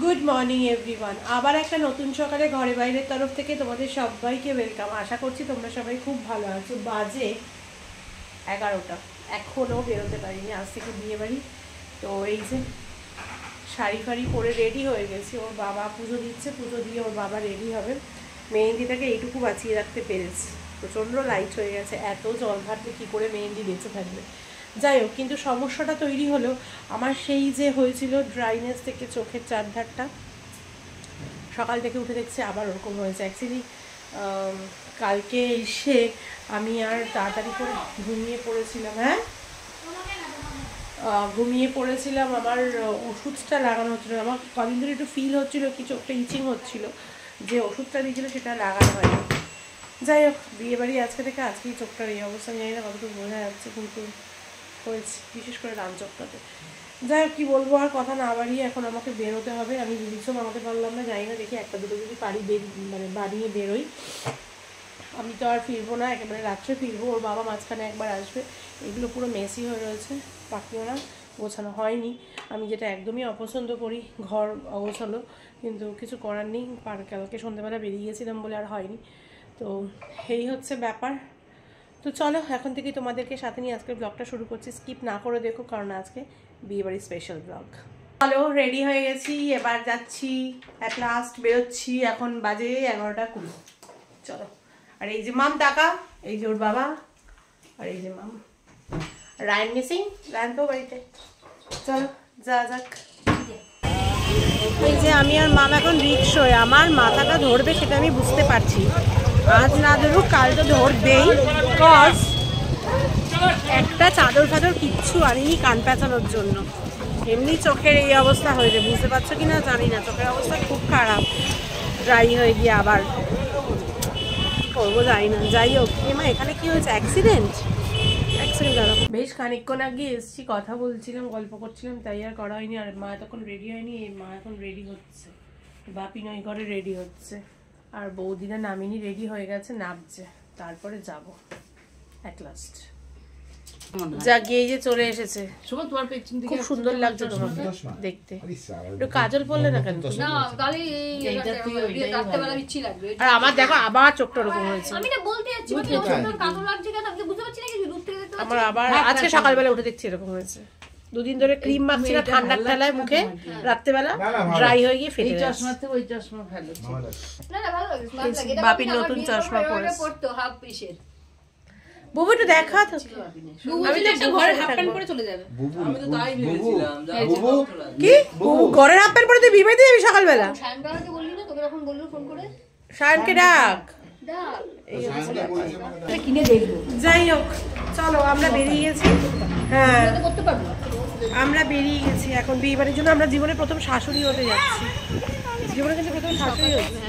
Good morning everyone. আবার একটা নতুন সকালে ঘরে বাইরের তরফ থেকে তোমাদের সবাইকে ওয়েলকাম। আশা করছি তোমরা সবাই খুব ভালো আছো। বাজে 11টা, এখনও বেরোতে পারিনি, আজ থেকে বিয়ে বাড়ি। তো এই যে শাড়ি ফাড়ি পরে রেডি হয়ে গেছি। ওর বাবা পুজো দিচ্ছে, পুজো দিয়ে ওর বাবা রেডি হবে। মেহেন্দিটাকে এইটুকু বাঁচিয়ে রাখতে পেরেছি, প্রচণ্ড লাইট হয়ে গেছে। এত জল ঘাটলে কী করে মেহেন্দি বেঁচে থাকবে। যাই হোক, কিন্তু সমস্যাটা তৈরি হলো আমার সেই যে হয়েছিল ড্রাইনেস থেকে চোখের চারধারটা, সকাল থেকে উঠে দেখছি আবার ওরকম হয়েছে। অ্যাকচুয়ালি কালকে এসে আমি আর তাড়াতাড়ি করে ঘুমিয়ে পড়েছিলাম। ঘুমিয়ে পড়েছিলাম। আমার ওষুধটা লাগানো হচ্ছিলো। আমার কদিন ধরে একটু ফিল হচ্ছিলো কি চোখটা ইচিং হচ্ছিলো, যে ওষুধটা দিয়েছিলো সেটা লাগানো হয়নি। যাই হোক, বিয়েবাড়ি আজকে থেকে আজকেই চোখটার এই অবস্থা। জানি না কতটুকু বোঝা যাচ্ছে, কিন্তু হয়েছে, বিশেষ করে রাম চোখটাতে। যাই হোক, কী বলবো, আর কথা না বাড়িয়ে এখন আমাকে বেরোতে হবে। আমি রিলসও বানাতে পারলাম না, জানি না, দেখি একটা দুটো যদি পারি মানে বানিয়ে বেরোই। আমি তো আর ফিরবো না, একেবারে রাত্রে ফিরবো। ওর বাবা মাঝখানে একবার আসবে। এগুলো পুরো মেসি হয়ে রয়েছে, পাকিও না, গোছানো হয়নি। আমি যেটা একদমই অপছন্দ করি, ঘর অগোছালো, কিন্তু কিছু করার নেই। কালকে সন্ধ্যেবেলা বেরিয়ে গেছিলাম বলে আর হয়নি। তো এই হচ্ছে ব্যাপার। তো চলো, এখন থেকে তোমাদেরকে সাথে নিয়ে আজকের ব্লগটা শুরু করছি। স্কিপ না করে দেখো, কারণ আজকে বিয়েবাড়ির স্পেশাল ব্লগ। চলো, রেডি হয়ে গেছি, এবার যাচ্ছি, অ্যাট লাস্ট বেরোচ্ছি। এখন বাজে 11:20। চলো। আর এই যে মাম টাকা, এই যে ওর বাবা, আর এই যে মাম। রায়ন মিসিং, রায়ন তো বাড়িতে। চলো যা যাক। এই যে আমি আর মাম এখন রিক্সায়। আমার মাথাটা ধরবে সেটা আমি বুঝতে পারছি। আজ না ধরুক, কাল তো ধরবেই। কজ একটা চাদর ফাদর কিচ্ছু আনিনি কান পেঁচানোর জন্য। এমনি চোখের এই অবস্থা হয়েছে, বুঝতে পারছো কি না জানি না। চোখের অবস্থা খুব খারাপ, ড্রাই হয়ে গিয়ে আবার করবো জানি না। যাই হোক, মা এখানে কি হয়েছে? অ্যাক্সিডেন্ট দাঁড়াবো। বেশ খানিকক্ষণ আগে এসছি, কথা বলছিলাম, গল্প করছিলাম, তাই আর করা হয়নি। আর মা তখন রেডি হয়নি, মা এখন রেডি হচ্ছে। বাপি নয় ঘরে রেডি হচ্ছে, আর বৌদিরা নামিনি রেডি হয়ে গেছে, নামছে, তারপরে যাব অ্যাট লাস্ট। যা গিয়ে যে চলে এসেছে, খুব সুন্দর লাগছে তোমাকে দেখতে। একটু কাজল পরলে না কেন? আর আমার দেখো আবার চোখটা ওরকম হয়েছে। আমার আবার আজকে সকালবেলা উঠে দেখছি এরকম হয়েছে। দুদিন ধরে ক্রিম মাখছি না ঠান্ডার ঠেলায় মুখে, রাত্রেবেলা ড্রাই হয়ে গিয়ে ফেটে যাচ্ছে। বাপির নতুন চশমা পরেছে। বুবু একটু দেখা, আমি তো ঘরের হাফ প্যান্ট পরে চলে যাবে। আমি তো তাই ভেবেছিলাম। কি বুবু ঘরের হাফ প্যান্ট পরে তুই বিয়ে বাড়িতে যাবি সকালবেলা? শায়নকে বললি না? তোকে যখন বললো ফোন করে, শায়নকে ডাক। কিনে দেখবো। যাই হোক, চলো আমরা বেরিয়ে গেছি। হ্যাঁ, আমরা বেরিয়ে গেছি এখন বিয়ে বাড়ির জন্য। আমরা জীবনে প্রথম শাশুড়ি হতে যাচ্ছি। জীবনে কিন্তু প্রথম শাশুড়ি হচ্ছে।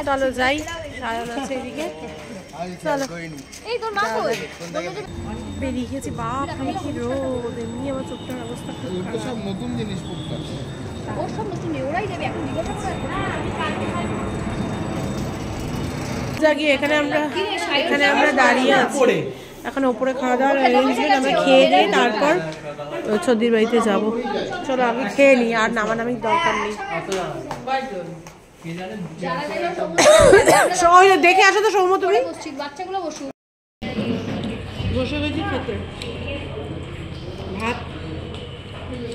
চলো যাই, সায়ন আছে এদিকে। চলো বেরিয়ে গেছি। বাপ রে কি রোদ! এমনি আমার চোখটার অবস্থা খুব খারাপ। নতুন জিনিস জাগিয়ে এখানে আমরা দাঁড়িয়ে আছি। এখন ওপরে খাওয়া দাওয়ার অ্যারেঞ্জমেন্ট, আমরা খেয়ে নিই, তারপর ছদির বাড়িতে যাব। চলো আগে খেয়ে নিই, আর নামানামির দরকার নেই। দেখে আসো তো সৌম্য, তুমি বসে গেছি খেতে। ভাত,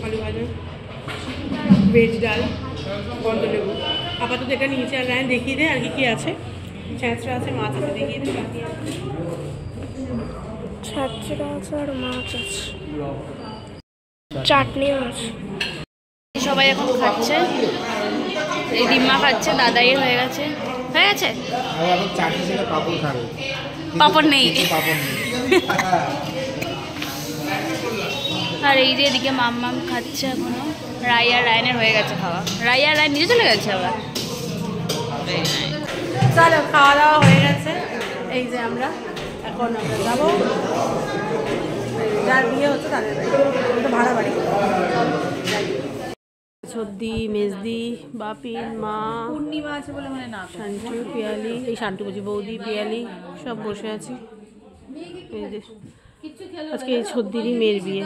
আলু ভাজা, ভেজ ডাল, গন্ধ লেবু। আপাতত এটা নিয়েছে। আর রায়ন দেখিয়ে দে আর কি আছে। ছ্যাঁচড়া আছে, মাছ আছে, দেখিয়ে দে। ছ্যাঁচড়া আছে আর মাছ আছে, চাটনিও আছে। সবাই এখন খাচ্ছে, এই ডিম্মা খাচ্ছে, দাদাইয়ের হয়ে গেছে। পাপড় নেই। আর এই যে এদিকে মাম খাচ্ছে এখনো। রায়নের হয়ে গেছে খাওয়া। রায়ন নিজে চলে গেছে আবার। চলো খাওয়া দাওয়া হয়ে গেছে। এই যে আমরা এখন যাবো যার বিয়ে হচ্ছে তাদের বাড়ি, ভাড়া বাড়ি। সর্দি, মেজদি, বাপিন, মা, পূর্ণিমা আছে বলে মানে না শান্টু, পিয়ালি, এই শান্টু বুঝি বৌদি, পিয়ালি সব বসে আছি। এই যে আজকে এই সর্দিরই মেয়ের বিয়ে,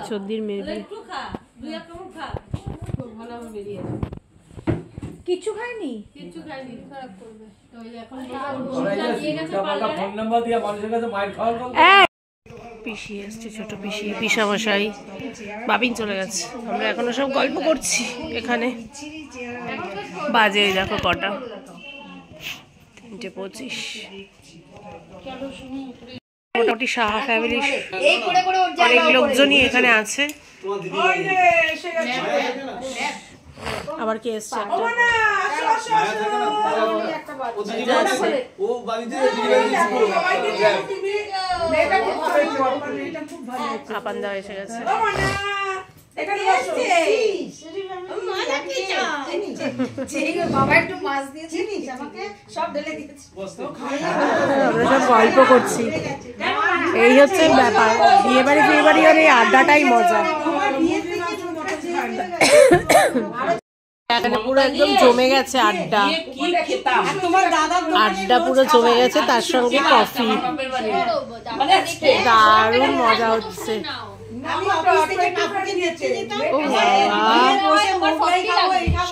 সর্দির মেয়ের বিয়ে। কিছু খাইনি পিসি এসছে, ছোট পিসি, পিসামশাই, বাপিন চলে গেছে। আমরা এখনো সব গল্প করছি এখানে। বাজে দেখো কটা, 3:25। মোটামুটি সাহা ফ্যামিলির অনেক লোকজনই এখানে আছে। আবার কে এসছে আপান্দা এসে গেছে। আমরা সব গল্প করছি, এই হচ্ছে ব্যাপার। বিয়ে বাড়ি হলে আড্ডাটাই মজা। এখানে পুরো একদম জমে গেছে আড্ডা, আড্ডা পুরো জমে গেছে, তার সঙ্গে কফি, দারুণ মজা হচ্ছে।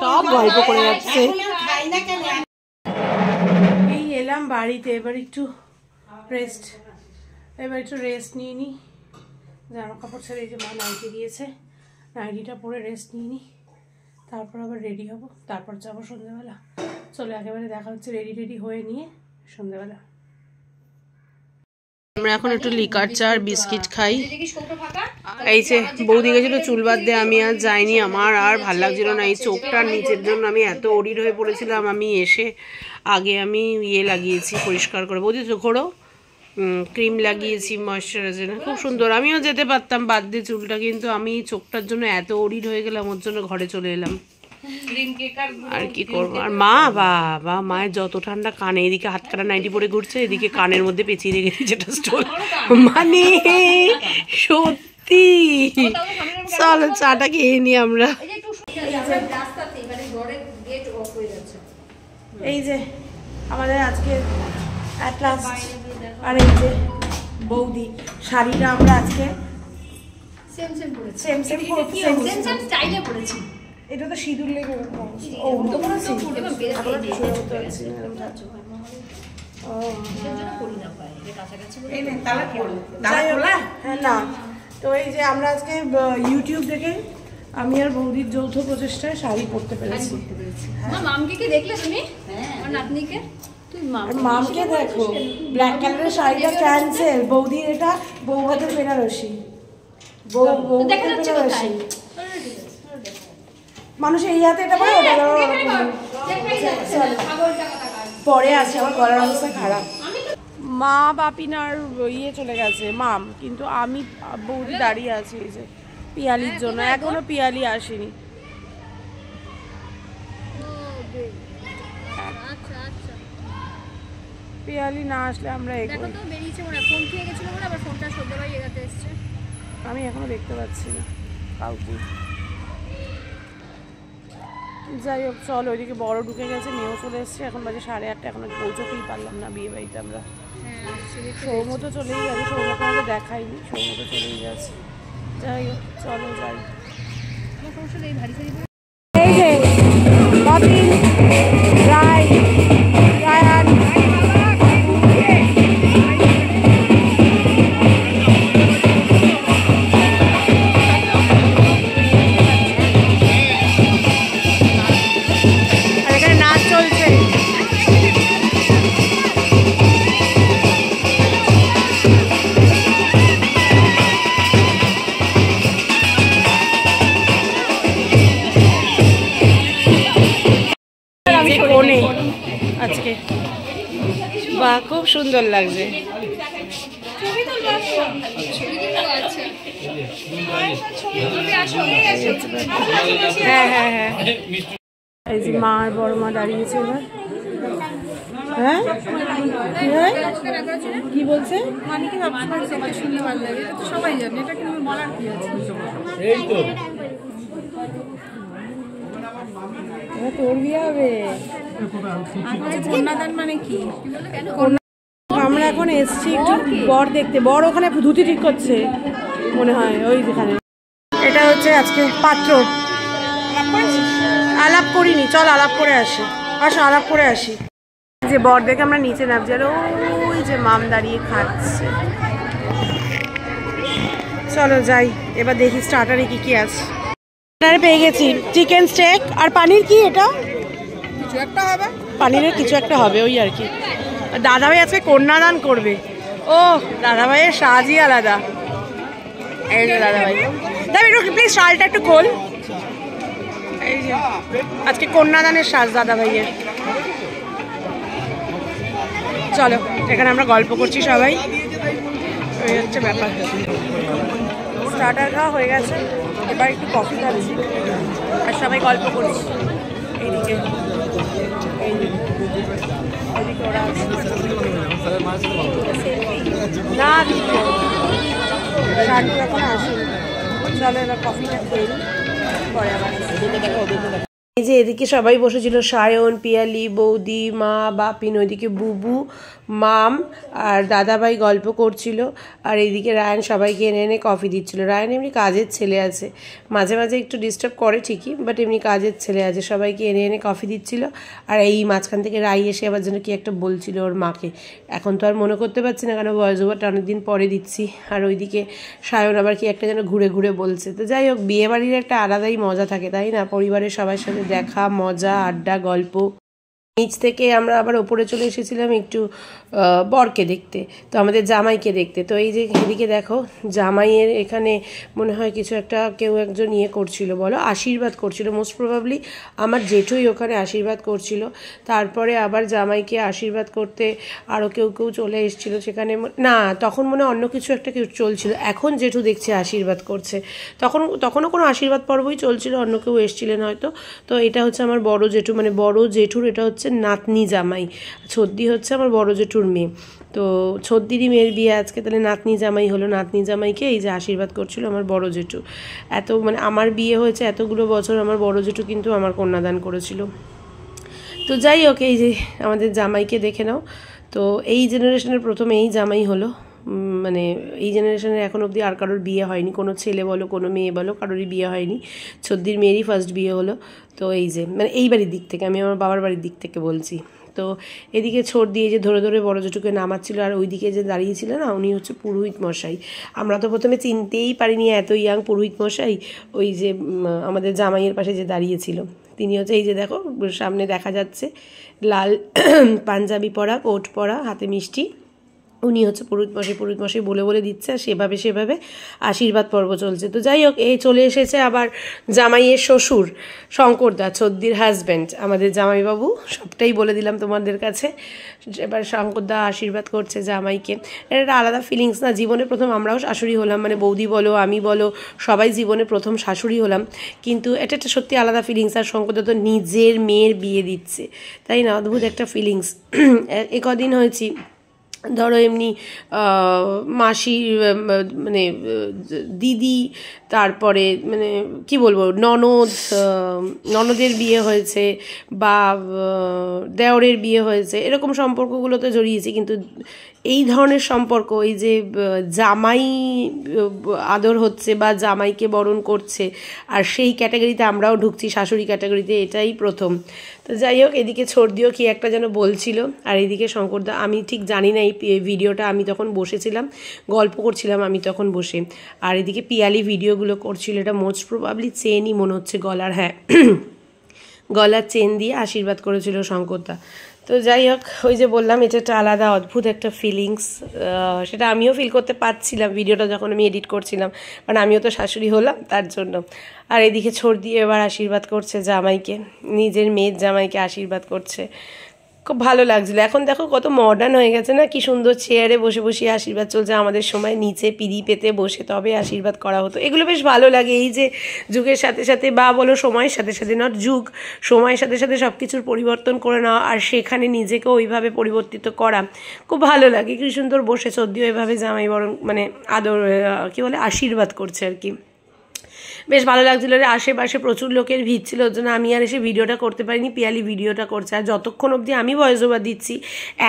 সব গল্প করে যাচ্ছে। এই এলাম বাড়িতে, এবার একটু রেস্ট নিয়ে নি। জামা কাপড় ছেড়ে এই যে মা নাইটি দিয়েছে, নাইটিটা পরে রেস্ট নিয়ে নি, তারপর আবার রেডি হব, তারপর যাবো সন্ধ্যেবেলা। চলো একেবারে দেখা হচ্ছে রেডি হয়ে নিয়ে সন্ধ্যেবেলা। আমরা এখন একটু লিকার চা আর বিস্কিট খাই। এই যে বৌদি গেছিল চুল বাদ দিয়ে, আমি আর যাইনি, আমার আর ভাল লাগছিল না। এই চোখটার নিচের জন্য আমি এত অরিড হয়ে পড়েছিলাম। আমি এসে আগে আমি লাগিয়েছি পরিষ্কার করে, বৌদি চোখেরও ক্রিম লাগিয়েছি ময়শ্চারাইজার, খুব সুন্দর। আমিও যেতে পারতাম বাদ দিয়ে চুলটা, কিন্তু আমি চোখটার জন্য এত অরিড হয়ে গেলাম, ওর জন্য ঘরে চলে এলাম। আর কি করবো। আর মা বাবা, মায়ের যত ঠান্ডা, কানে এদিকে হাত কাটা নাইটি পরে ঘুরছে, এদিকে কানের মধ্যে পেঁচিয়ে রেখে দিয়েছে একটা স্টোন। মানে সত্যি। চলো চাটা খেয়ে নি আমরা। এই যে আমাদের আজকে অ্যাট লাস্ট। আর এই যে বৌদি শাড়িটা আমরা আজকে সেম স্টাইলে পরেছি। এটা তো সিঁদুর লেগে না। তো এই যে আমরা আজকে ইউটিউব দেখে আমি আর বৌদির যৌথ প্রচেষ্টায় শাড়ি পরতে পেরেছি। মামকে দেখলে তুমি? নাতনিকে মামকে দেখো, ব্ল্যাক কালারের শাড়িটা ক্যান্সেল। বৌদির এটা বৌভাতের বেনারসি, বৌভাতের বেনারসি। মানুষ এই হাতে এটা পরে, পরে আছে। আমার গলার অবস্থা খারাপ। মা বাপিনার চলে গেছে মাম, কিন্তু আমি বৌদি দাঁড়িয়ে আছি এই যে পিয়ালির জন্য। এখনো পিয়ালি আসেনি। পিয়ালি না আসলে আমরা আমি এখনো দেখতে পাচ্ছি না কাউকে। যাই হোক চল, ওইদিকে বড় ঢুকে গেছে, মেয়েও চলে এসছে। এখন বাজে 8:30, এখনো পৌঁছতেই পারলাম না বিয়ে বাড়িতে আমরা। সৌমতো চলেই গেছে, সৌমকে আমাকে দেখাইনি, সৌমতো চলেই গেছে। যাই হোক চলো যাই। এই যে বাপিন, রায়, রায়ান, আজকে বাহ খুব সুন্দর লাগছে। হ্যাঁ হ্যাঁ হ্যাঁ, এই যে মা আর বড় মা দাঁড়িয়েছে এবার। হ্যাঁ কি বলছে? সবাই জানে, এটা কিন্তু বলার কি আছে। তোর বিয়ে হবে? কন্যাদান মানে কি? আমরা এখন এসছি একটু বর দেখতে। বর ওখানে ধুতি ঠিক করছে মনে হয়, ওই যেখানে। এটা হচ্ছে আজকে পাত্র। আলাপ করিনি, চল আলাপ করে আসি। আসো আলাপ করে আসি। যে বর দেখে আমরা নিচে নামছি, আর ওই যে মাম দাঁড়িয়ে খাচ্ছে। চলো যাই এবার দেখি স্টার্টারে কি কি আছে। স্টার্টারে পেয়ে গেছি চিকেন স্টেক আর পানির। কি এটা? কিছু একটা হবে, পানিরের কিছু একটা হবে ওই আর কি। দাদাভাই আজকে কন্যাদান করবে। ও দাদাভাইয়ের সাজই আলাদা। এই যে দাদাভাই, দাদা একটু প্লিজ শালটা একটু খোল। এই যে আজকে কন্যাদানের সাজ দাদাভাইয়ের। চলো এখানে আমরা গল্প করছি সবাই, এই হচ্ছে ব্যাপার। স্টার্টার খাওয়া হয়ে গেছে, এবার একটু কফি খাচ্ছি আর সবাই গল্প করছি। এইদিকে ওরা না শাড়ি এখন আসেনি। চলো এবার কফিটা খেয়ে নিই, পরে আবার। এই যে এদিকে সবাই বসেছিল, সায়ন, পিয়ালি, বৌদি, মা, বাপিন, ওইদিকে বুবু, মাম আর দাদাভাই গল্প করছিল। আর এইদিকে রায়ান সবাইকে এনে এনে কফি দিচ্ছিল। রায়ান এমনি কাজের ছেলে আছে, মাঝে মাঝে একটু ডিস্টার্ব করে ঠিকই, বাট এমনি কাজের ছেলে আছে। সবাইকে এনে এনে কফি দিচ্ছিল। আর এই মাঝখান থেকে রাই এসে আবার যেন কি একটা বলছিল ওর মাকে। এখন তো আর মনে করতে পারছি না, কারণ ভয়েস ওভারটা অনেকদিন পরে দিচ্ছি। আর ওইদিকে সায়ন আবার কি একটা যেন ঘুরে ঘুরে বলছে। তো যাই হোক, বিয়েবাড়ির একটা আলাদাই মজা থাকে, তাই না? পরিবারের সবার সাথে দেখা, মজা, আড্ডা, গল্প। নিচ থেকে আমরা আবার ওপরে চলে এসেছিলাম একটু বরকে দেখতে, তো আমাদের জামাইকে দেখতে। তো এই যে এদিকে দেখো, জামাইয়ের এখানে মনে হয় কিছু একটা কেউ একজন ইয়ে করছিল, বলো আশীর্বাদ করছিল। মোস্ট প্রবাবলি আমার জেঠুই ওখানে আশীর্বাদ করছিল। তারপরে আবার জামাইকে আশীর্বাদ করতে আরও কেউ কেউ চলে এসেছিলো সেখানে। না, তখন মনে অন্য কিছু একটা কেউ চলছিল। এখন জেঠু দেখছে আশীর্বাদ করছে, তখনও কোনো আশীর্বাদ পর্বই চলছিল, অন্য কেউ এসেছিলেন হয়তো। তো এটা হচ্ছে আমার বড় জেঠু, মানে বড় জেঠুর এটা হচ্ছে নাতনি জামাই। ছদ্দি হচ্ছে আমার বড় জেঠুর মেয়ে। তো ছদ্দিরই মেয়ের বিয়ে আজকে, তাহলে নাতনি জামাই হলো। নাতনি জামাইকে এই যে আশীর্বাদ করছিল আমার বড় জেঠু। এত মানে আমার বিয়ে হয়েছে এতগুলো বছর, আমার বড় জেঠু কিন্তু আমার কন্যাদান করেছিল। তো যাই হোক, এই যে আমাদের জামাইকে দেখে নাও। তো এই জেনারেশনের প্রথম এই জামাই হলো, মানে এই জেনারেশনের এখন অবধি আর কারোর বিয়ে হয়নি, কোনো ছেলে বলো কোনো মেয়ে বলো কারোরই বিয়ে হয়নি। ছদ্দির মেয়েরই ফার্স্ট বিয়ে হলো। তো এই যে মানে এই বাড়ির দিক থেকে, আমি আমার বাবার বাড়ির দিক থেকে বলছি। তো এদিকে ছোট দিয়ে যে ধরে ধরে বড় জেঠুকে নামাচ্ছিল, আর ওইদিকে যে দাঁড়িয়েছিল না, উনি হচ্ছে পুরোহিত মশাই। আমরা তো প্রথমে চিনতেই পারিনি এত ইয়াং পুরোহিত মশাই। ওই যে আমাদের জামাইয়ের পাশে যে দাঁড়িয়েছিল তিনি হচ্ছে, এই যে দেখো সামনে দেখা যাচ্ছে লাল পাঞ্জাবি পরা, কোট পরা, হাতে মিষ্টি, উনি হচ্ছে পুরোহিত মশাই বলে বলে দিচ্ছে। আর সেভাবে আশীর্বাদ পর্ব চলছে। তো যাই হোক, এই চলে এসেছে আবার জামাইয়ের শ্বশুর শঙ্করদা, ছদ্দির হাজব্যান্ড, আমাদের জামাইবাবু। সবটাই বলে দিলাম তোমাদের কাছে। এবার শঙ্করদা আশীর্বাদ করছে জামাইকে। এটা একটা আলাদা ফিলিংস না? জীবনে প্রথম আমরাও শাশুড়ি হলাম, মানে বৌদি বলো আমি বলো সবাই জীবনে প্রথম শাশুড়ি হলাম, কিন্তু এটা একটা সত্যি আলাদা ফিলিংস। আর শঙ্করদা তো নিজের মেয়ের বিয়ে দিচ্ছে, তাই না? অদ্ভুত একটা ফিলিংস। কদিন হয়েছি ধরো এমনি মাসি মানে দিদি, তারপরে মানে কি বলবো ননদের বিয়ে হয়েছে বা দেওরের বিয়ে হয়েছে, এরকম সম্পর্কগুলোতে জড়িয়েছি। কিন্তু এই ধরনের সম্পর্ক, এই যে জামাই আদর হচ্ছে বা জামাইকে বরণ করছে আর সেই ক্যাটাগরিতে আমরাও ঢুকছি, শাশুড়ি ক্যাটাগরিতে, এটাই প্রথম। তো যাই হোক, এদিকে ছর্দিও কি একটা যেন বলছিল, আর এদিকে শঙ্করদা, আমি ঠিক জানি না এই ভিডিওটা, আমি তখন বসেছিলাম গল্প করছিলাম আমি তখন বসে। আর এদিকে পিয়ালি ভিডিওগুলো করছিল। এটা মোস্ট প্রবাবলি চেনই মনে হচ্ছে, গলার, হ্যাঁ গলার চেন দিয়ে আশীর্বাদ করেছিল শঙ্করদা। তো যাই হোক, ওই যে বললাম এটা একটা আলাদা অদ্ভুত একটা ফিলিংস, সেটা আমিও ফিল করতে পারছিলাম ভিডিওটা যখন আমি এডিট করছিলাম, কারণ আমিও তো শাশুড়ি হলাম তার জন্য। আর এদিকে ছোট দিয়ে এবার আশীর্বাদ করছে জামাইকে, নিজের মেয়ের জামাইকে আশীর্বাদ করছে। খুব ভালো লাগছিলো। এখন দেখো কত মডার্ন হয়ে গেছে না, কি সুন্দর চেয়ারে বসে বসে আশীর্বাদ চলছে। আমাদের সময় নিচে পিঁড়ি পেতে বসে তবে আশীর্বাদ করা হতো। এগুলো বেশ ভালো লাগে। এই যে যুগের সাথে সাথে বা বলো সময়ের সাথে সাথে, নট যুগ, সময়ের সাথে সাথে সব কিছুর পরিবর্তন করে নেওয়া আর সেখানে নিজেকে ওইভাবে পরিবর্তিত করা খুব ভালো লাগে। কি সুন্দর বসে সদ্য এভাবে জামাই বরণ মানে আদর কী বলে আশীর্বাদ করছে আর কি, বেশ ভালো লাগছিলো। আশেপাশে প্রচুর লোকের ভিড় ছিল, ওর জন্য আমি আর এসে ভিডিওটা করতে পারিনি, পিয়ালি ভিডিওটা করছে। আর যতক্ষণ অবধি আমি ভয়েস ওভার দিচ্ছি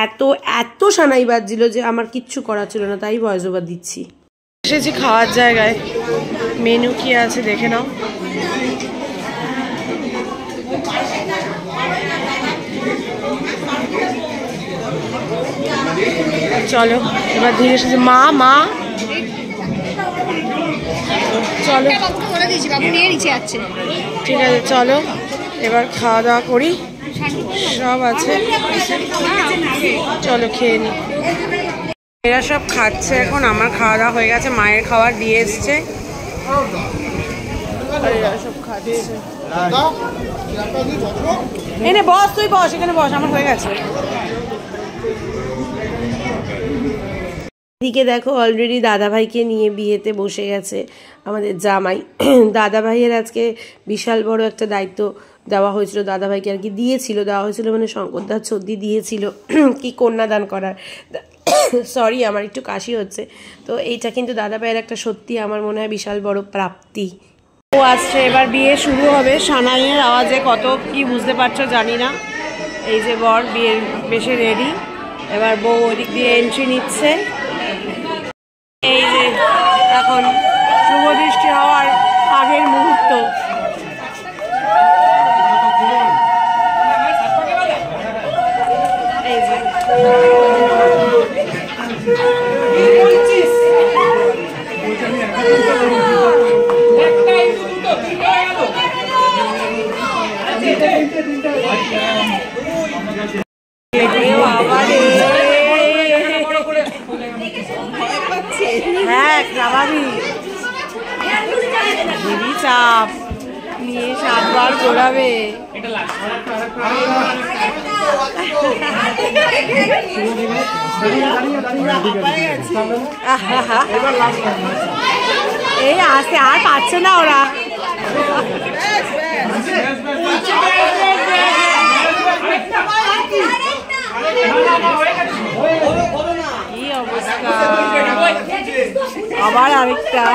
এত এত সানাই বাজছিল যে আমার কিচ্ছু করার ছিল না, তাই ভয়েস ওভার দিচ্ছি। এসেছি খাওয়ার জায়গায়, মেনু কি আছে দেখে নাও। চলো এবার ধীরে এসেছে মা মা চলো ঠিক আছে, চলো এবার খাওয়া দাওয়া করি, সব আছে, চলো খেয়ে নি। এরা সব খাচ্ছে এখন, আমার খাওয়া দাওয়া হয়ে গেছে, মায়ের খাবার দিয়ে এসছে, এরা সব খাচ্ছে। এনে বস, তুই বস, এখানে বস, আমার হয়ে গেছে। এদিকে দেখো অলরেডি দাদাভাইকে নিয়ে বিয়েতে বসে গেছে আমাদের জামাই। দাদাভাইয়ের আজকে বিশাল বড় একটা দায়িত্ব দেওয়া হয়েছিল, দাদাভাইকে আর কি দেওয়া হয়েছিল মানে শঙ্করদার ছদ্দি দিয়েছিল কি কন্যাদান করার। সরি আমার একটু কাশি হচ্ছে, তো এইটা কিন্তু দাদাভাইয়ের একটা সত্যি আমার মনে হয় বিশাল বড় প্রাপ্তি। ও আসছে, এবার বিয়ে শুরু হবে, সানাইয়ের আওয়াজে কত কি বুঝতে পারছো জানি না। এই যে বর বিয়ের বেশি রেডি, এবার বউ ওদিক দিয়ে এন্ট্রি নিচ্ছে। এই যে এখন শুভ দৃষ্টি হওয়ার আগের মুহূর্ত। এই যে হ্যাঁ স্বাভাবিক, দিদি চাপ নিয়ে 7 বার ঘোরাবে। এই আসতে আর পাচ্ছে না ওরা। কি অবস্থা, আবার আরেকটা।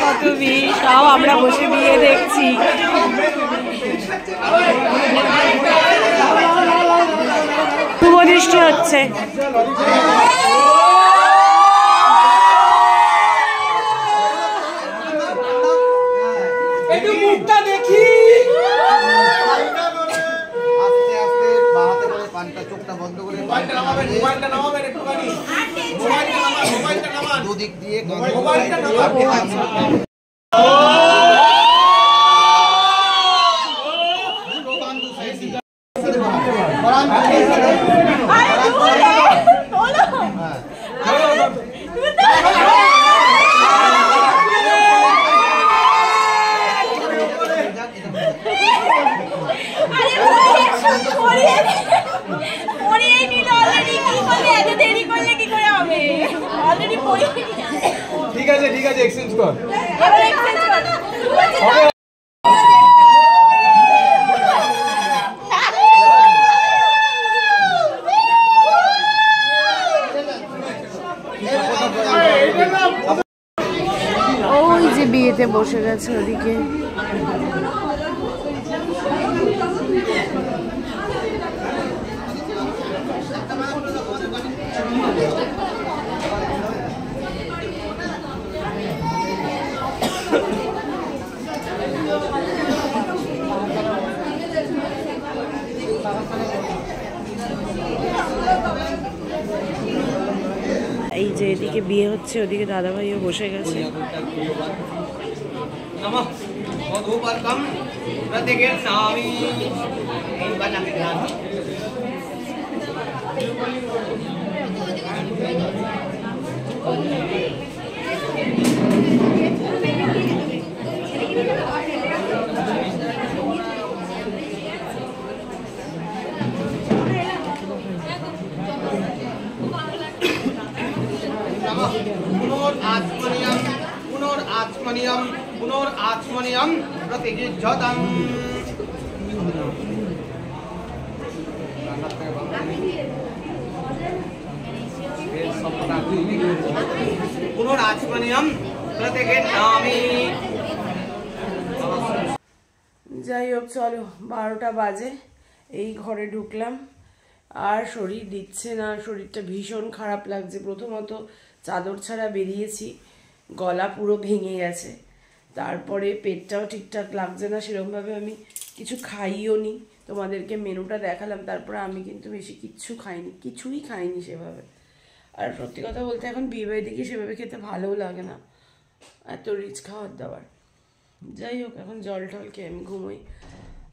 কত বিয়ে, সব আমরা বসে বিয়ে দেখছি। শুভ দৃষ্টি হচ্ছে। দুদিক দিয়ে ঠিক আছে এক্সচেঞ্জ কর। ওই যে বিয়েতে বসে গেছে ওদিকে। এই যে এদিকে বিয়ে হচ্ছে, ওদিকে দাদাভাইও বসে গেছে। পুনরাচমনিয়ম প্রতিযুদ্ধতাম। পুনরাচমনিয়ম প্রত্যেকেন্নামি। যাই হোক চলো, 12টা বাজে, এই ঘরে ঢুকলাম আর শরীর দিচ্ছে না, শরীরটা ভীষণ খারাপ লাগছে। প্রথমত চাদর ছাড়া বেরিয়েছি, গলা পুরো ভেঙে গেছে, তারপরে পেটটাও ঠিকঠাক লাগছে না সেরকমভাবে, আমি কিছু খাইও নি, তোমাদেরকে মেনুটা দেখালাম, তারপরে আমি কিন্তু বেশি কিছুই খাইনি সেভাবে। আর সত্যি কথা বলতে এখন বিয়েবাড়িতে গিয়ে সেভাবে খেতে ভালোও লাগে না, এত রিচ খাওয়ার দাওয়ার। যাই হোক এখন জল টল খেয়ে আমি ঘুমোই,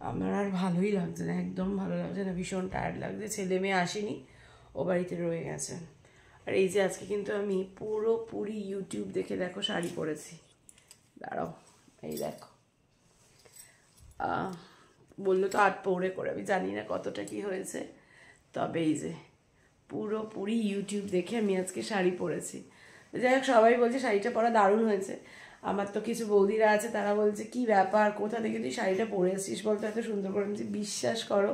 আমার আর ভালোই লাগছে না, একদম ভালো লাগছে না, ভীষণ টায়ার্ড লাগছে। ছেলে মেয়ে আসেনি, ও বাড়িতে রয়ে গেছে। আর এই যে আজকে কিন্তু আমি পুরোপুরি ইউটিউব দেখে দেখো শাড়ি পরেছি, দাঁড়াও এই দেখো, বললো তো 8 পৌড়ে করে, আমি জানি না কতটা কি হয়েছে, তবে এই যে পুরোপুরি ইউটিউব দেখে আমি আজকে শাড়ি পরেছি। যাই হোক সবাই বলছে শাড়িটা পরা দারুণ হয়েছে। আমার তো কিছু বৌদিরা আছে, তারা বলছে কি ব্যাপার, কোথা থেকে তুই শাড়িটা পরে আসছিস বলতো এত সুন্দর করে। আমি বিশ্বাস করো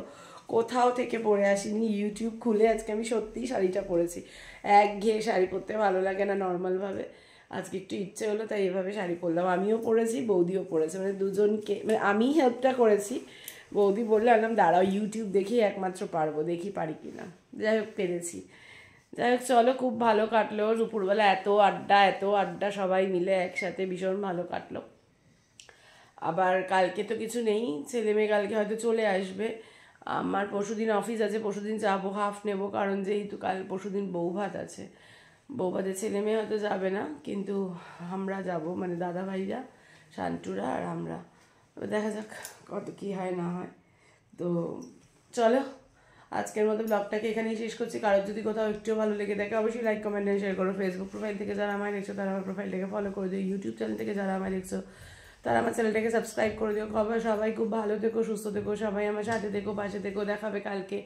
কোথাও থেকে পরে আসিনি, ইউটিউব খুলে আজকে আমি সত্যিই শাড়িটা পরেছি। একঘেয়ে শাড়ি পরতে ভালো লাগে না নর্মালভাবে, আজকে একটু ইচ্ছে হলো তাই এভাবে শাড়ি পরলাম। আমিও পরেছি, বৌদিও পরেছে, মানে দুজনকে, মানে আমি হেল্পটা করেছি, বৌদি বললে আনলাম দাঁড়াও ইউটিউব দেখেই একমাত্র পারবো, দেখি পারি কি না। যাই হোক পেরেছি। যাই হোক চলো, খুব ভালো কাটলো দুপুরবেলা, এত আড্ডা সবাই মিলে একসাথে, ভীষণ ভালো কাটলো। আবার কালকে তো কিছু নেই, ছেলে মেয়ে কালকে হয়তো চলে আসবে। আমার পরশুদিন অফিস আছে, পরশুদিন যাবো, হাফ নেবো, কারণ যেহেতু পরশুদিন বউ ভাত আছে, বউ ভাতে ছেলে মেয়ে হয়তো যাবে না, কিন্তু আমরা যাব, মানে দাদা ভাইরা, শান্তুরা আর আমরা। দেখা যাক কত কি হয় না হয়। তো চলো আজকের মতো ব্লগটাকে এখানেই শেষ করছি। কারোর যদি কোথাও একটু ভালো লেগে থাকে অবশ্যই লাইক কমেন্ট এন্ড শেয়ার করো। ফেসবুক প্রোফাইল থেকে যারা আমায় দেখছো তারা আমার প্রোফাইলটাকে ফলো করে দিও, ইউটিউব চ্যানেল থেকে যারা আমায় দেখছো তারা আমার চ্যানেলটাকে সাবস্ক্রাইব করে দিও। সবাই খুব ভালো থেকো, সুস্থ থেকো, সবাই আমার সাথে থেকো, পাশে থেকো। দেখাবে কালকে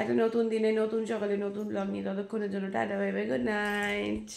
একটা নতুন দিনে, নতুন সকালে, নতুন ব্লগ নিয়ে। ততক্ষণের জন্য tata, bye bye, good night.